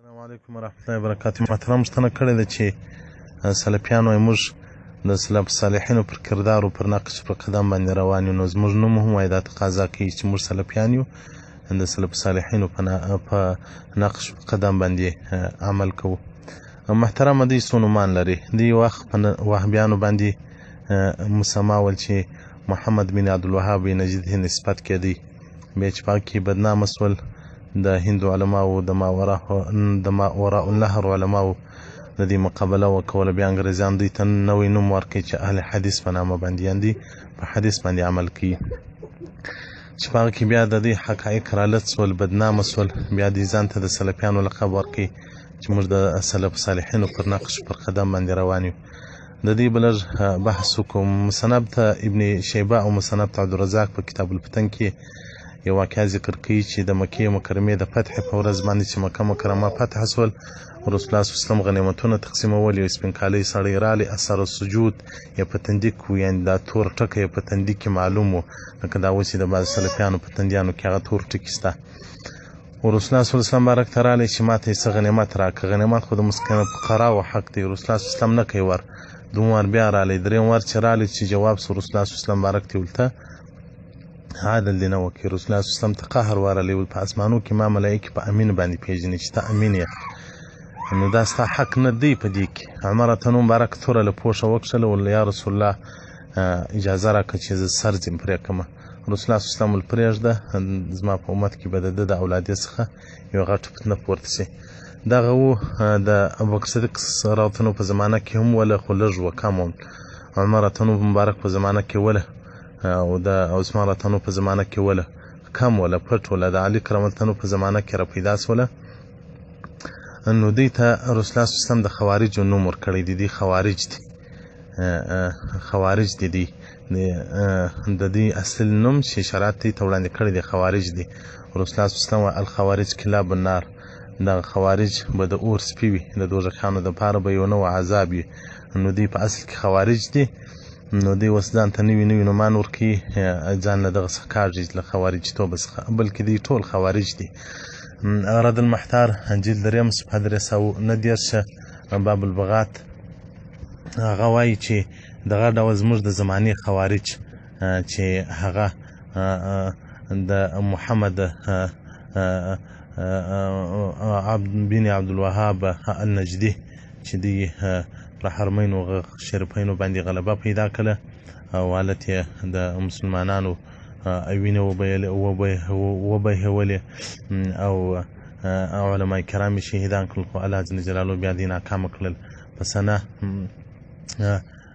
السلام علیکم ورحمت الله وبرکاته. محترم پوښتنه کړې ده چې سلفیانو وایي موږ د سلف صالحینو پر کردار او پر نقش پر قدم باندې روان یو، نو زموږ نوم هم وایي دا تقاضا کوي چې موږ سلفیان یو، د سلف صالحینو په نقش په قدم باندې عمل کوو. محترمه دوی څو نومان لري. دوی وخت په وهابیانو باندې مسما ول چې محمد بن عبدالوهاب نجد هند نسبت کېدی، بیا چې په هغه کې بدنامه سول د هندو علماو د ماوراء النهر علماو د دې مقابله وکوله. بیا انګریزان دوی ته نوی نوم ورکړي چې اهل حدیث په نامه باندې، یعنې په حدیث باندې عمل کوي، چې په هغه کې بیا د دې حقایق رالت سول، بدنامه سول. بیا دوی ځان ته د سلفیانو لقب ورکړي چې موږ د سلف صالحینو پر نقش پر قدم باندې روان یو. د دې به لږ بحث وکړو. مصنف ته ابن شیبه او مصنف ته عبدالرزاق په کتاب الفتن کې یو واقعه ذکر کوي چې د مکې مکرمې د فتح په ورځ باندې چې مکه مکرمه فتح سول، رسول الله صلی الله علیه وسلم غنیمتونه تقسیمول. یو سپین کالی سړی رالی اثر السجود یا په تندي کې، یعنې دا تور ټکی یې په تندي کې معلوم و، لکه دا اوس د بعض سلفیانو په تندیانو کې هغه تور ټکي شته. رسول الله صلی الله علیه وسلم بارک ته رالی چې ماته یې څه غنیمت راکړه. غنیمت خو د مسکینو فقراو حق دی. رسول الله صلی الله علیه وسلم نه کوي ور. دوم وار بیا رالی، درېیم وار چې رالی چې جواب سو رسول الله صلی الله علیه وسلم بارک ته ولته عادل دی نه وکړي. رسول الله صلی الله علیه وسلم ته قهر ورلی ول، په اسمانو کې ما ملایکې په امین باندې پیژني چې ته امین یې، نو دا ستا حق نه دی په دې کې. عمر ته نو مبارک توره له پوښه وکښله ول، یا رسول الله اجازه راکړه چې زه سر ځم پرې کړمه. رسول الله صلی الله علیه وسلم ول پرېږده، زما په امت کې به د ده د اولادې څخه یو غټ فتنه پورته شي. دغه و د ابوبکر صدیق رضی الله عنه په زمانه کې هم وله، خو لږ و کم و. عمر ته نو مبارک په زمانه کې وله، او د عثمان رضی الله عنه په زمانه کې وله کم وله، پټ وله. د علي کرم الله وجهه په زمانه کې را پیدا سوله. نو دوی ته رسول الله صلی الله علیه وسلم د خوارجو نوم ورکړی دی. دوی خوارج دي، خوارج دي. دوی د دې اصل نوم چې شرایط دوی ته وړاندې کړی دی خوارج دي. رسول الله صلی الله علیه وسلم الخوارج کلاب النار، دغه خوارج به د اور سپي وي، د دوزخیانو دپاره به یو نوع عذاب وي. نو دوی په اصل کې خوارج دي. نو دوی اوس ځان ته نوي نومان ورکوي، ځان له دغه څخه کاږي، له خوارجتوبه څخه، بلکې دوی ټول خوارج دي. رد المحتار جلد 3 صفحه 319 باب البغات، هغه وایي چې دغه ډول زموږ د زمانې خوارج چې هغه د محمد بن عبدالوهاب النجدي چې دوی پر حرمینو شریفینو باندې غلبه پیدا کړه او حالت یې د مسلمانانو وینه وبهولې او علماء کرام شهیدان کړل، خو الله جل جلاله بیا دوی ناکامه کړل. په سنه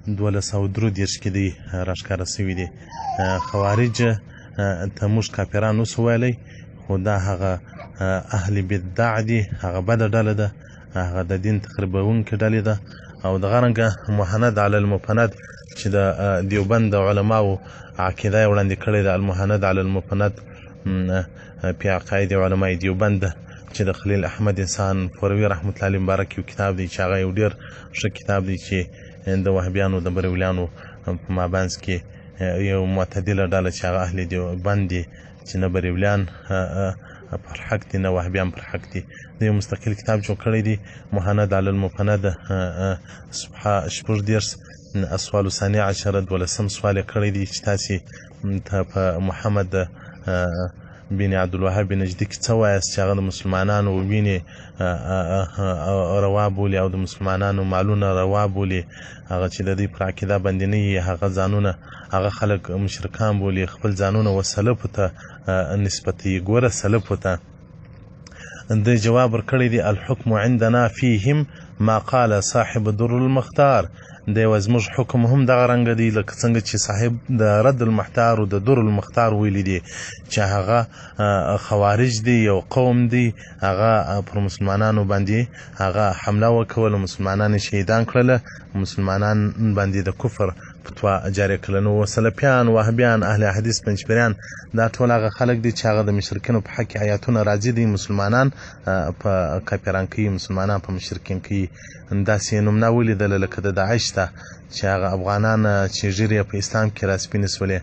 1233 کې دوی راښکاره سوي دي. خوارج ته موږ کافران اوس ویلی، خو دا هغه اهل بدع دي، هغه بده ډله ده، هغه د دین تخریبونکې ډلې ده. او دغه رنګه مهند علی المفند چې د دیوبند د علماو عقیده یې وړاندې کړې ده، المهند علی المفند فی عقاید علماء دیوبند، چې د خلیل احمد انسان فوروي رحمت الله علیه مبارک یو کتاب دی چې هغه یو ډېر ښه کتاب دی چې د وهابیانو د بریولیانو په مابینځ کې یو معتدله ډله چې هغه اهل دیوبند دي، چې نه بریولیان پر حق دي نه وهابیان پر حق دي. د یو مستقل کتاب جوړ کړی دی، مهند علی المفند، صفحه 14 السؤال الثاني عشر 12 سوال یې کړی دی چې تاسې ته په محمد بن عبدالوهاب نجدي کې څه وایاست چې هغه د مسلمانانو وینې روا بولي او د مسلمانانو مالونه روا بولي، هغه چې د دوی پر عقیده باندې نه وي، هغه ځانونه هغه خلک مشرکان بولي، خپل ځانونه وسلفو ته نسبتوي. ګوره سلفو ته د جواب ورکړی دی، الحکم عندنا فیهم ما قال صاحب در المختار. د یو زموږ حکم هم دغه رنګه دی لکه څنګه چې صاحب د رد المحتار او د در المختار ویلی دی، چې هغه خوارج دی، یو قوم دی، هغه پر مسلمانانو باندې هغه حمله وکوله، مسلمانان شهیدان کړله، مسلمانان باندې د کفر فتوا جاری کړله. نو سلفیان، وهابیان، اهل حدیث، پنجپیریان، دا ټول هغه خلک دي چې هغه د مشرکینو په حق کې آیاتونه راځي دي، مسلمانان په کافران کوي، مسلمانان په مشرکین کوي. داسې نومونه ولیدله لکه د داعش ته چې هغه افغانان چې ژیرې په اسلام کې راسپینې سولې،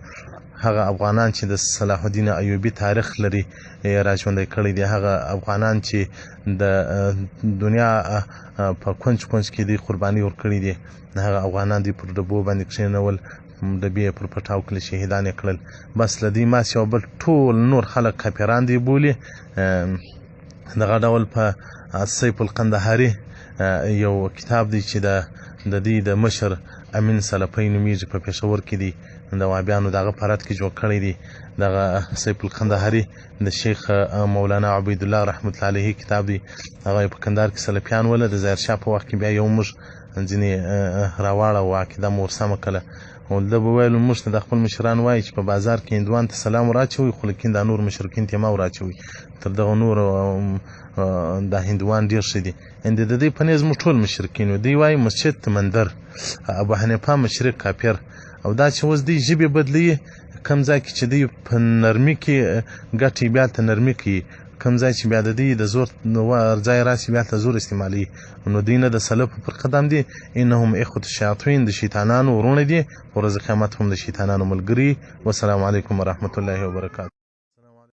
هغه افغانان چې د صلاح الدین ایوبي تاریخ لري را ژوندی کړی دی، هغه افغانان چې د دنیا په کونج کونج کې دی قرباني ورکړي دي، هغه افغانان دی پر ډبو باندې کښېنول، ډبې یې پر پټاو کړل، شهیدان یې کړل. بس له دې ما سوا بل ټول نور خلک کافران دی بولي. دغه ډول په سیف القندهاري یو کتاب دی چې د دې د مشر امین سلفی نومیږي، په پېښور کې دی، د وهابیانو دغه په رد کې جوړ کړی دی. دغه سیف القندهاري د شیخ مولانا عبیدالله رحمت الله علیه کتاب دی، هغه په کندهار کې سلفیان وله. د ظاهرشاه په وخت کې بیا یو موږ ځینې راواړوه، عقیده مو ورسمه کړله. ده به ویل موږ ته د خپل مشران وایي چې په بازار کې هندوان ته سلام ور اچوئ، خو لیکن دا نور مشرکین ته یې مه ور اچوئ، تر دغه نور دا هندوان ډېر ښه دي. د دوی په نیز موږ ټول مشرکین یو. دوی وایي مسجد مندر، ابو حنیفه مشرک کافر، او دا چې اوس دوی ژبې بدلوي، کم ځای کې چې دوی په نرمي کې ګټې بیا ته نرمي کوي، کم ځای چې بیا د دوی د زور ځای راسي بیا ته زور استعمالوي، نو دوی نه د سلفو پر قدم دي. انهم اخوة الشیاطین، د شیطانانو ورونه دي، ورځ قیامت هم د شیطانانو ملګري. والسلام علیکم ورحمة الله وبرکاته.